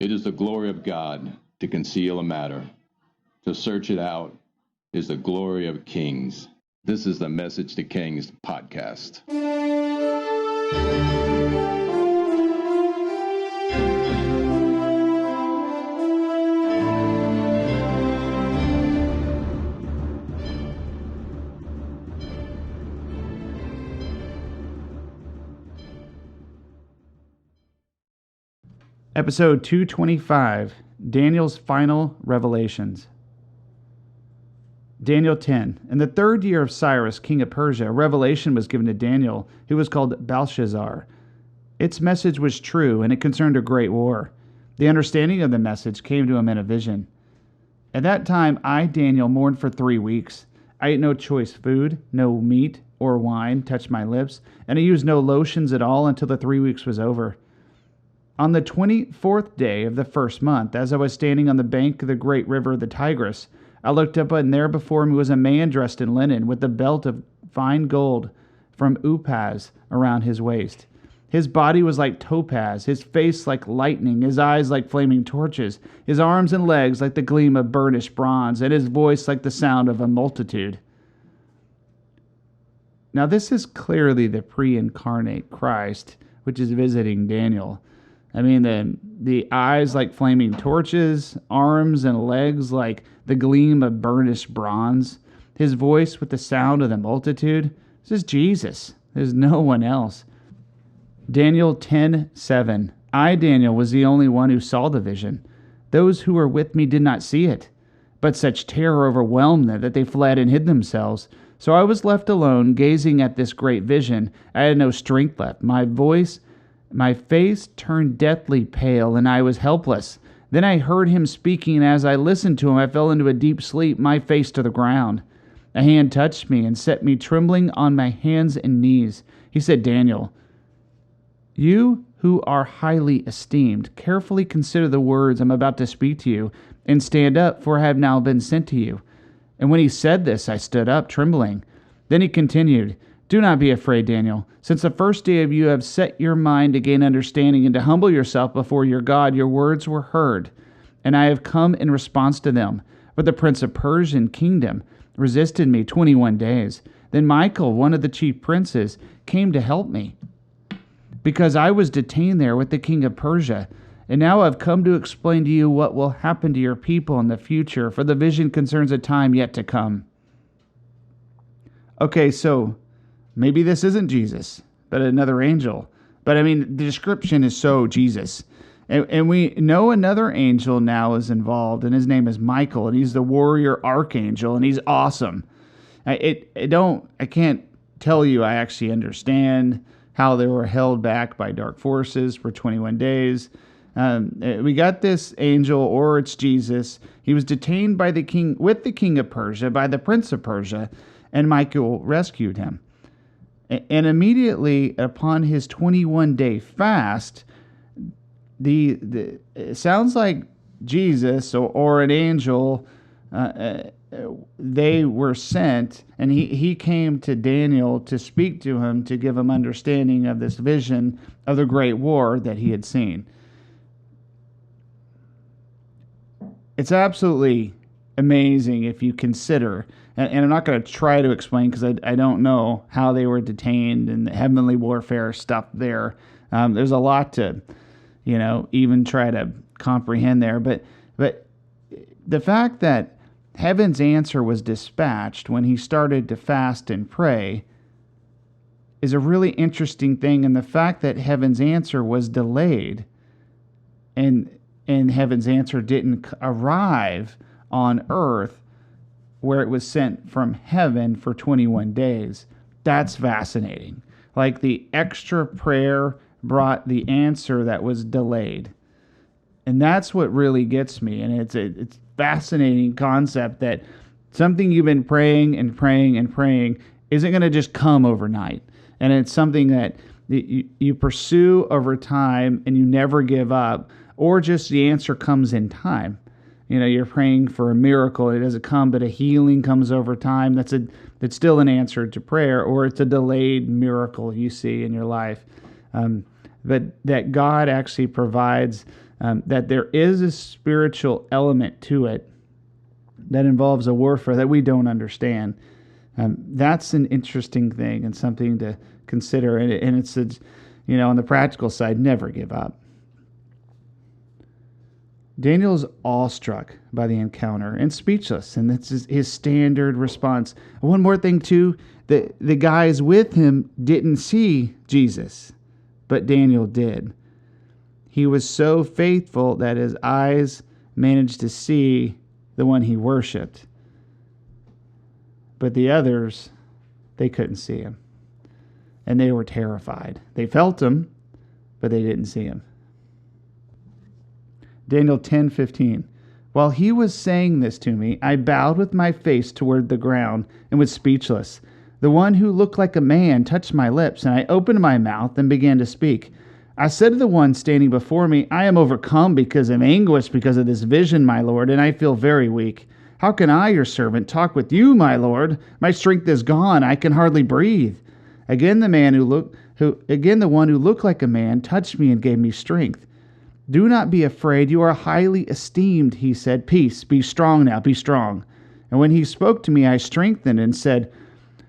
It is the glory of God to conceal a matter. To search it out is the glory of kings. This is the Message to Kings podcast. Episode 225, Daniel's Final Revelations. Daniel 10. In the 3rd year of Cyrus, king of Persia, a revelation was given to Daniel, who was called Belshazzar. Its message was true, and it concerned a great war. The understanding of the message came to him in a vision. At that time, I, Daniel, mourned for 3 weeks. I ate no choice food, no meat or wine touched my lips, and I used no lotions at all until the 3 weeks was over. On the 24th day of the first month, as I was standing on the bank of the great river, the Tigris, I looked up, and there before me was a man dressed in linen, with a belt of fine gold from Uphaz around his waist. His body was like topaz, his face like lightning, his eyes like flaming torches, his arms and legs like the gleam of burnished bronze, and his voice like the sound of a multitude. Now this is clearly the pre-incarnate Christ, which is visiting Daniel. I mean, the eyes like flaming torches, arms and legs like the gleam of burnished bronze, his voice with the sound of the multitude. This is Jesus. There's no one else. Daniel 10:7. I, Daniel, was the only one who saw the vision. Those who were with me did not see it, but such terror overwhelmed them that they fled and hid themselves. So I was left alone, gazing at this great vision. I had no strength left. My face turned deathly pale, and I was helpless. Then I heard him speaking, and as I listened to him, I fell into a deep sleep, my face to the ground. A hand touched me and set me trembling on my hands and knees. He said, Daniel, you who are highly esteemed, carefully consider the words I'm about to speak to you, and stand up, for I have now been sent to you. And when he said this, I stood up, trembling. Then he continued, do not be afraid, Daniel. Since the first day of you have set your mind to gain understanding and to humble yourself before your God, your words were heard, and I have come in response to them. But the prince of Persian kingdom resisted me 21 days. Then Michael, one of the chief princes, came to help me, because I was detained there with the king of Persia. And now I've come to explain to you what will happen to your people in the future, for the vision concerns a time yet to come. Okay, so maybe this isn't Jesus, but another angel. But I mean, the description is so Jesus. And we know another angel now is involved, and his name is Michael, and he's the warrior archangel, and he's awesome. I can't tell you I actually understand how they were held back by dark forces for 21 days. We got this angel, or it's Jesus. He was detained by the king, with the king of Persia, by the prince of Persia, and Michael rescued him. And immediately upon his 21-day fast, it sounds like Jesus or an angel, they were sent, and he came to Daniel to speak to him, to give him understanding of this vision of the great war that he had seen. It's absolutely amazing if you consider, and I'm not going to try to explain because I don't know how they were detained and the heavenly warfare stuff there. There's a lot to, even try to comprehend there. But the fact that heaven's answer was dispatched when he started to fast and pray is a really interesting thing. And the fact that heaven's answer was delayed and heaven's answer didn't arrive on earth where it was sent from heaven for 21 days. That's fascinating. Like the extra prayer brought the answer that was delayed. And that's what really gets me. And it's a fascinating concept that something you've been praying and praying and praying isn't going to just come overnight. And it's something that you pursue over time and you never give up, or just the answer comes in time. You're praying for a miracle, it doesn't come, but a healing comes over time. That's still an answer to prayer, or it's a delayed miracle you see in your life. But that God actually provides that there is a spiritual element to it that involves a warfare that we don't understand. That's an interesting thing and something to consider. And it's, on the practical side, never give up. Daniel's awestruck by the encounter and speechless, and that's his standard response. One more thing, too, the guys with him didn't see Jesus, but Daniel did. He was so faithful that his eyes managed to see the one he worshipped. But the others, they couldn't see him. And they were terrified. They felt him, but they didn't see him. Daniel 10:15. While he was saying this to me, I bowed with my face toward the ground and was speechless. The one who looked like a man touched my lips, and I opened my mouth and began to speak. I said to the one standing before me, I am overcome because of anguish because of this vision, my Lord, and I feel very weak. How can I, your servant, talk with you, my Lord? My strength is gone. I can hardly breathe. Again, the one who looked like a man touched me and gave me strength. Do not be afraid. You are highly esteemed, he said. Peace, be strong now, be strong. And when he spoke to me, I strengthened and said,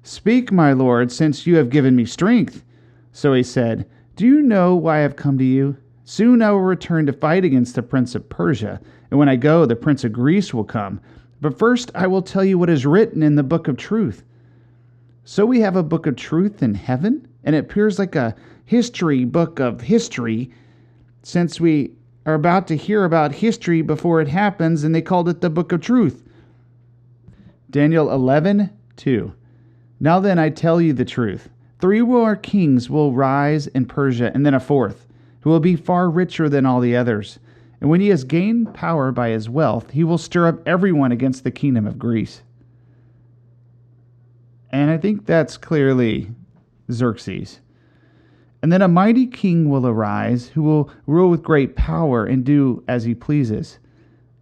Speak, my Lord, since you have given me strength. So he said, Do you know why I have come to you? Soon I will return to fight against the prince of Persia, and when I go, the prince of Greece will come. But first I will tell you what is written in the book of truth. So we have a book of truth in heaven, and it appears like a history book of history, since we are about to hear about history before it happens, and they called it the book of truth. Daniel 11:2. Now then I tell you the truth. 3 more kings will rise in Persia, and then a 4th, who will be far richer than all the others. And when he has gained power by his wealth, he will stir up everyone against the kingdom of Greece. And I think that's clearly Xerxes. And then a mighty king will arise, who will rule with great power and do as he pleases.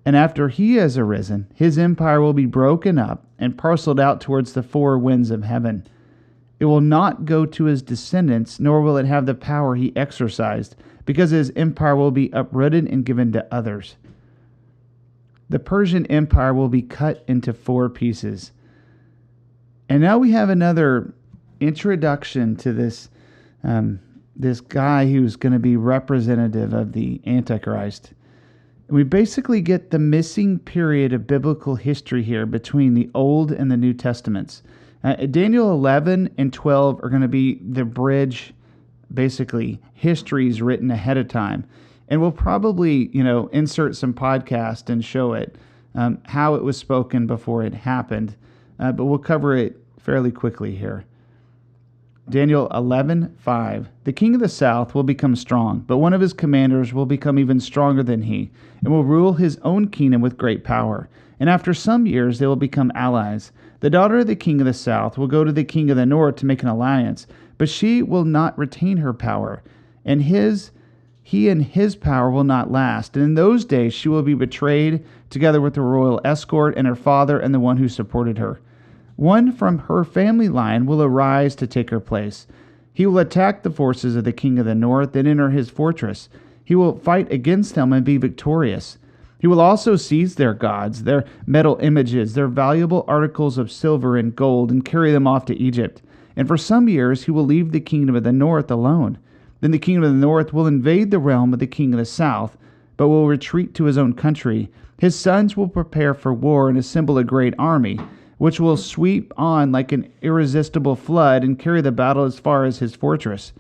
And after he has arisen, his empire will be broken up and parceled out towards the 4 winds of heaven. It will not go to his descendants, nor will it have the power he exercised, because his empire will be uprooted and given to others. The Persian Empire will be cut into 4 pieces. And now we have another introduction to this guy who's going to be representative of the Antichrist. And we basically get the missing period of biblical history here between the Old and the New Testaments. Daniel 11 and 12 are going to be the bridge, basically, histories written ahead of time. And we'll probably, insert some podcast and show it, how it was spoken before it happened. But we'll cover it fairly quickly here. Daniel 11:5. The king of the south will become strong, but one of his commanders will become even stronger than he, and will rule his own kingdom with great power. And after some years they will become allies. The daughter of the king of the south will go to the king of the north to make an alliance, but she will not retain her power, and he and his power will not last. And in those days she will be betrayed, together with the royal escort and her father and the one who supported her. One from her family line will arise to take her place. He will attack the forces of the king of the north and enter his fortress. He will fight against them and be victorious. He will also seize their gods, their metal images, their valuable articles of silver and gold, and carry them off to Egypt. And for some years he will leave the kingdom of the north alone. Then the kingdom of the north will invade the realm of the king of the south, but will retreat to his own country. His sons will prepare for war and assemble a great army, which will sweep on like an irresistible flood and carry the battle as far as his fortress.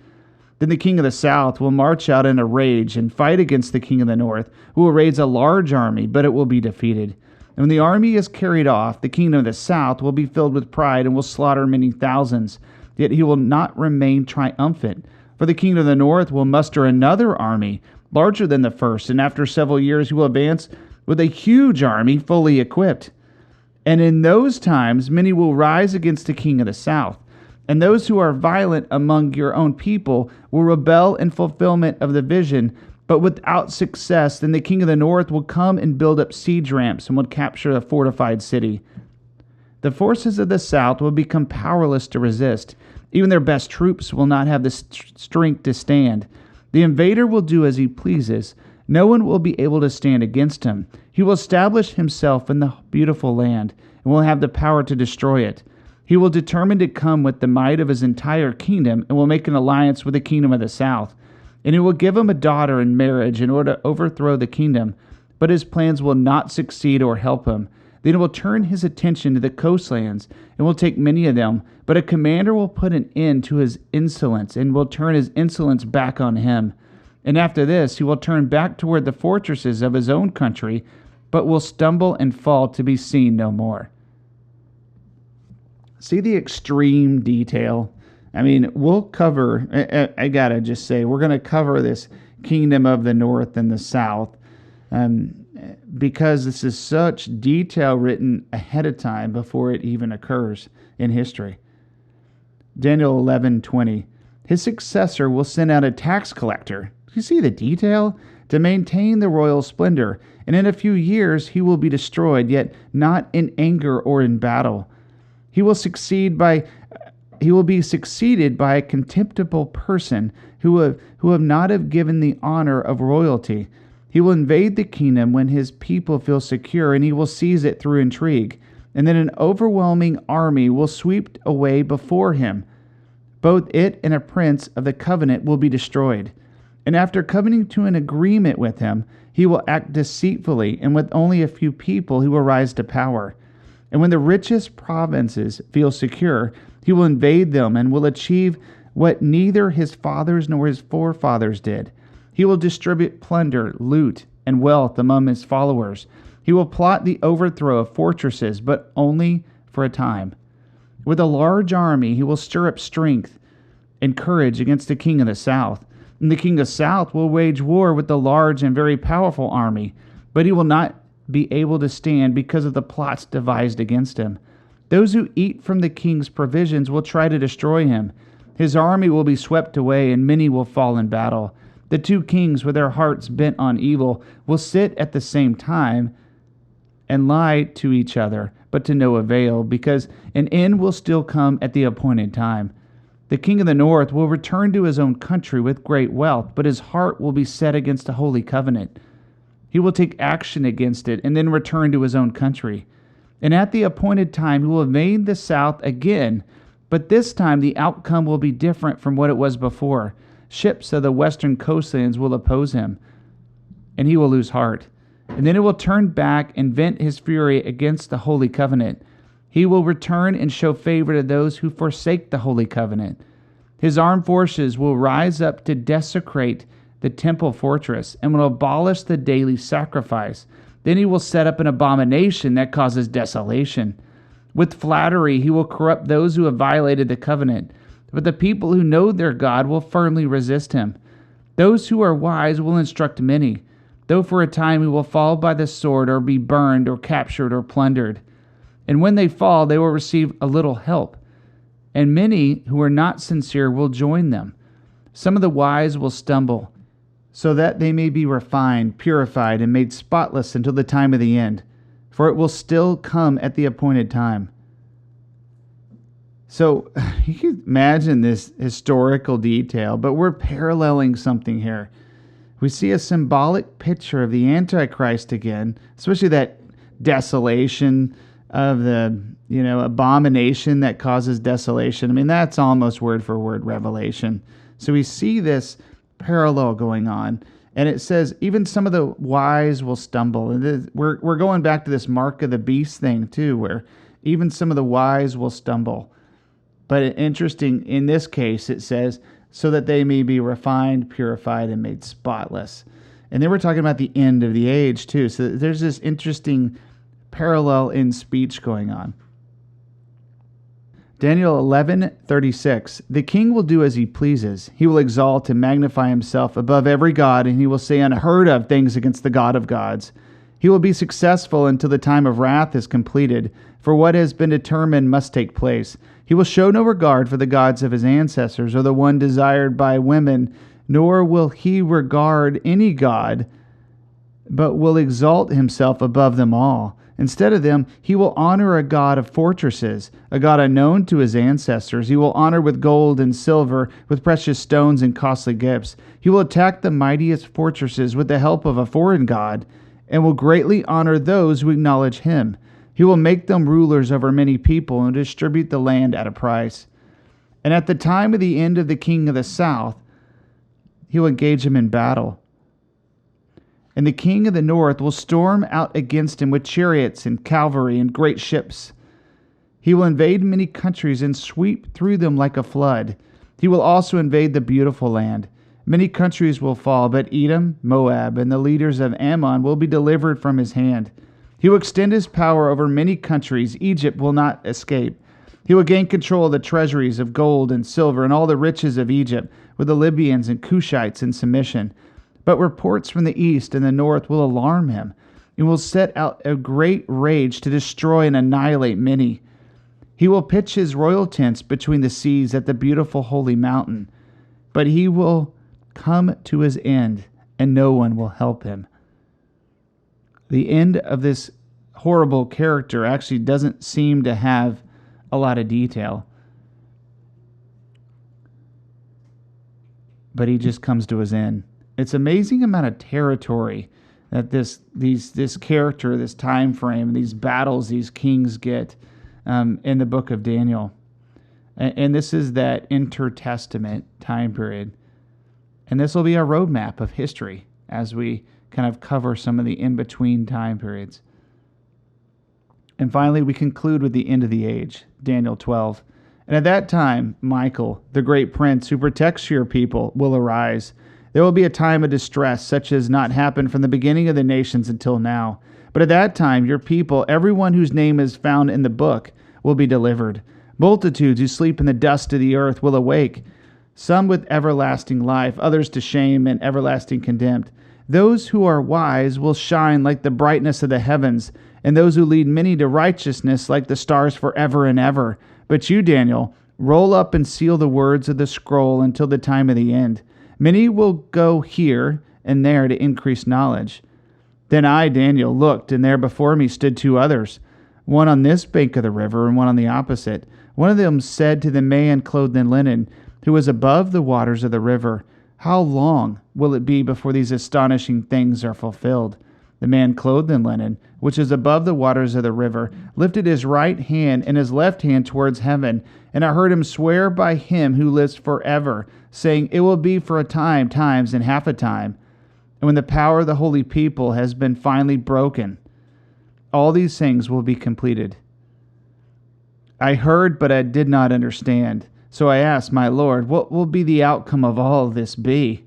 Then the king of the south will march out in a rage and fight against the king of the north, who will raise a large army, but it will be defeated. And when the army is carried off, the kingdom of the south will be filled with pride and will slaughter many thousands. Yet he will not remain triumphant, for the kingdom of the north will muster another army, larger than the first, and after several years he will advance with a huge army fully equipped. And in those times many will rise against the king of the south, and those who are violent among your own people will rebel in fulfillment of the vision, but without success. Then the king of the north will come and build up siege ramps and will capture a fortified city. The forces of the south will become powerless to resist. Even their best troops will not have the strength to stand. The invader will do as he pleases, No one will be able to stand against him. He will establish himself in the beautiful land and will have the power to destroy it. He will determine to come with the might of his entire kingdom and will make an alliance with the kingdom of the south. And he will give him a daughter in marriage in order to overthrow the kingdom, but his plans will not succeed or help him. Then he will turn his attention to the coastlands and will take many of them, but a commander will put an end to his insolence and will turn his insolence back on him. And after this, he will turn back toward the fortresses of his own country, but will stumble and fall to be seen no more. See the extreme detail? I mean, we'll cover, I gotta just say, we're going to cover this kingdom of the north and the south because this is such detail written ahead of time before it even occurs in history. Daniel 11:20. His successor will send out a tax collector. You see the detail? To maintain the royal splendor, and in a few years he will be destroyed, yet not in anger or in battle. He will be succeeded by a contemptible person who have not have given the honor of royalty. He will invade the kingdom when his people feel secure, and he will seize it through intrigue. And then an overwhelming army will sweep away before him. Both it and a prince of the covenant will be destroyed. And after coming to an agreement with him, he will act deceitfully, and with only a few people he will rise to power. And when the richest provinces feel secure, he will invade them and will achieve what neither his fathers nor his forefathers did. He will distribute plunder, loot, and wealth among his followers. He will plot the overthrow of fortresses, but only for a time. With a large army, he will stir up strength and courage against the king of the south. And the king of the south will wage war with the large and very powerful army, but he will not be able to stand because of the plots devised against him. Those who eat from the king's provisions will try to destroy him. His army will be swept away, and many will fall in battle. The two kings, with their hearts bent on evil, will sit at the same time and lie to each other, but to no avail, because an end will still come at the appointed time. The king of the north will return to his own country with great wealth, but his heart will be set against the holy covenant. He will take action against it and then return to his own country. And at the appointed time, he will invade the south again, but this time the outcome will be different from what it was before. Ships of the western coastlands will oppose him, and he will lose heart. And then he will turn back and vent his fury against the holy covenant. He will return and show favor to those who forsake the holy covenant. His armed forces will rise up to desecrate the temple fortress and will abolish the daily sacrifice. Then he will set up an abomination that causes desolation. With flattery, he will corrupt those who have violated the covenant. But the people who know their God will firmly resist him. Those who are wise will instruct many, though for a time he will fall by the sword or be burned or captured or plundered. And when they fall, they will receive a little help. And many who are not sincere will join them. Some of the wise will stumble, so that they may be refined, purified, and made spotless until the time of the end. For it will still come at the appointed time. So you can imagine this historical detail, but we're paralleling something here. We see a symbolic picture of the Antichrist again, especially that desolation of the, abomination that causes desolation. I mean, that's almost word for word Revelation. So we see this parallel going on. And it says, even some of the wise will stumble. And we're going back to this mark of the beast thing, too, where even some of the wise will stumble. But interesting, in this case, it says, so that they may be refined, purified, and made spotless. And then we're talking about the end of the age, too. So there's this interesting parallel in speech going on. Daniel 11:36. The king will do as he pleases. He will exalt and magnify himself above every god, and he will say unheard of things against the God of gods. He will be successful until the time of wrath is completed, for what has been determined must take place. He will show no regard for the gods of his ancestors or the one desired by women, nor will he regard any god but will exalt himself above them all. Instead of them, he will honor a god of fortresses, a god unknown to his ancestors. He will honor with gold and silver, with precious stones and costly gifts. He will attack the mightiest fortresses with the help of a foreign god, and will greatly honor those who acknowledge him. He will make them rulers over many people and distribute the land at a price. And at the time of the end of the king of the south, he will engage him in battle. And the king of the north will storm out against him with chariots and cavalry and great ships. He will invade many countries and sweep through them like a flood. He will also invade the beautiful land. Many countries will fall, but Edom, Moab, and the leaders of Ammon will be delivered from his hand. He will extend his power over many countries. Egypt will not escape. He will gain control of the treasuries of gold and silver and all the riches of Egypt, with the Libyans and Cushites in submission. But reports from the east and the north will alarm him. He will set out a great rage to destroy and annihilate many. He will pitch his royal tents between the seas at the beautiful holy mountain. But he will come to his end, and no one will help him. The end of this horrible character actually doesn't seem to have a lot of detail. But he just comes to his end. It's amazing amount of territory that this character, this time frame, these battles these kings get in the book of Daniel. And this is that intertestament time period. And this will be a roadmap of history as we kind of cover some of the in-between time periods. And finally, we conclude with the end of the age, Daniel 12. And at that time, Michael, the great prince who protects your people, will arise. There will be a time of distress such as not happened from the beginning of the nations until now. But at that time, your people, everyone whose name is found in the book, will be delivered. Multitudes who sleep in the dust of the earth will awake, some with everlasting life, others to shame and everlasting contempt. Those who are wise will shine like the brightness of the heavens, and those who lead many to righteousness like the stars forever and ever. But you, Daniel, roll up and seal the words of the scroll until the time of the end. Many will go here and there to increase knowledge. Then I, Daniel, looked, and there before me stood two others, one on this bank of the river and one on the opposite. One of them said to the man clothed in linen, who was above the waters of the river, "How long will it be before these astonishing things are fulfilled?" The man clothed in linen, which is above the waters of the river, lifted his right hand and his left hand towards heaven, and I heard him swear by him who lives forever, saying, "It will be for a time, times, and half a time. And when the power of the holy people has been finally broken, all these things will be completed." I heard, but I did not understand. So I asked, "My Lord, what will be the outcome of all this be?"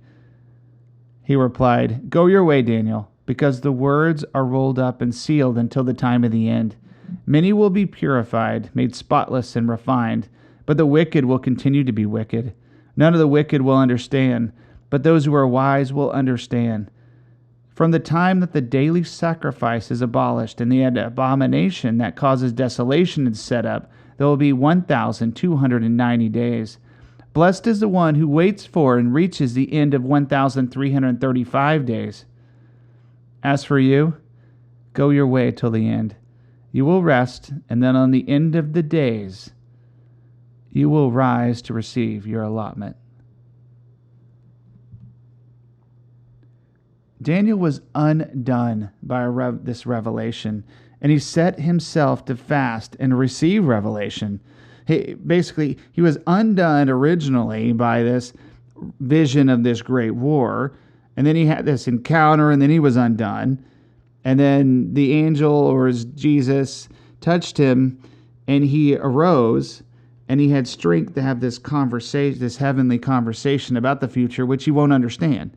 He replied, "Go your way, Daniel, because the words are rolled up and sealed until the time of the end. Many will be purified, made spotless and refined, but the wicked will continue to be wicked. None of the wicked will understand, but those who are wise will understand. From the time that the daily sacrifice is abolished and the abomination that causes desolation is set up, there will be 1,290 days. Blessed is the one who waits for and reaches the end of 1,335 days. As for you, go your way till the end. You will rest, and then on the end of the days, you will rise to receive your allotment." Daniel was undone by this revelation, and he set himself to fast and receive revelation. He was undone originally by this vision of this great war, and then he had this encounter, and then he was undone. And then the angel, or Jesus, touched him, and he arose, and he had strength to have this conversation, this heavenly conversation about the future, which he won't understand.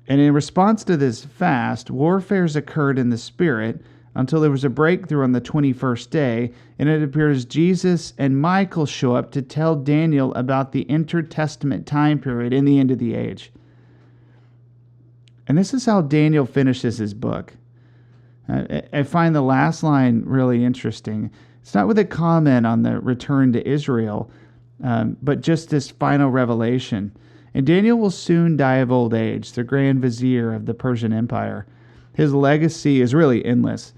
And in response to this fast, warfares occurred in the spirit until there was a breakthrough on the 21st day, and it appears Jesus and Michael show up to tell Daniel about the intertestament time period in the end of the age. And this is how Daniel finishes his book. I find the last line really interesting. It's not with a comment on the return to Israel, but just this final revelation. And Daniel will soon die of old age, the Grand Vizier of the Persian Empire. His legacy is really endless.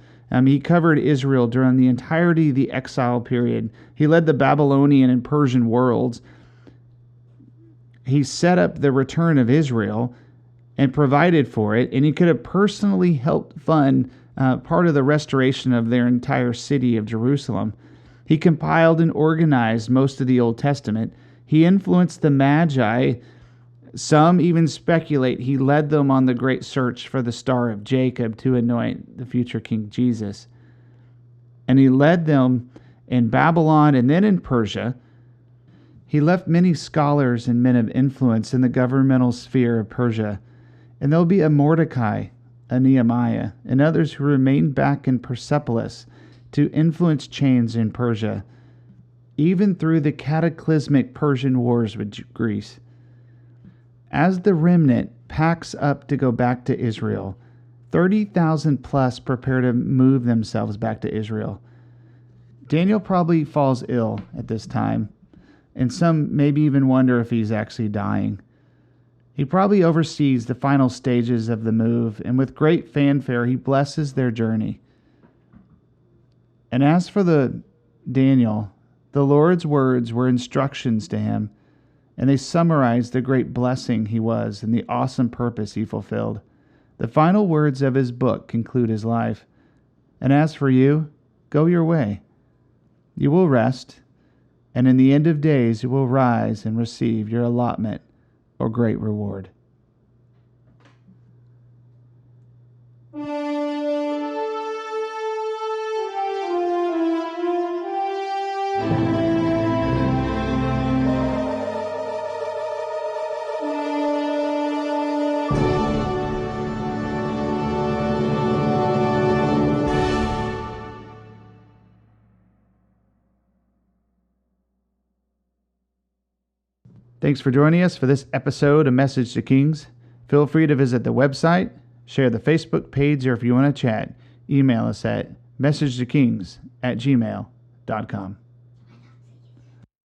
He covered Israel during the entirety of the exile period. He led the Babylonian and Persian worlds. He set up the return of Israel and provided for it, and he could have personally helped fund part of the restoration of their entire city of Jerusalem. He compiled and organized most of the Old Testament. He influenced the Magi. Some even speculate he led them on the great search for the Star of Jacob to anoint the future King Jesus. And he led them in Babylon and then in Persia. He left many scholars and men of influence in the governmental sphere of Persia. And there'll be a Mordecai, a Nehemiah, and others who remained back in Persepolis to influence change in Persia, even through the cataclysmic Persian wars with Greece. As the remnant packs up to go back to Israel, 30,000 plus prepare to move themselves back to Israel. Daniel probably falls ill at this time, and some maybe even wonder if he's actually dying. He probably oversees the final stages of the move, and with great fanfare, he blesses their journey. And as for Daniel, the Lord's words were instructions to him, and they summarize the great blessing he was and the awesome purpose he fulfilled. The final words of his book conclude his life. And as for you, go your way. You will rest, and in the end of days you will rise and receive your allotment or great reward. Thanks for joining us for this episode of Message to Kings. Feel free to visit the website, share the Facebook page, or if you want to chat, email us at messagetokings@gmail.com.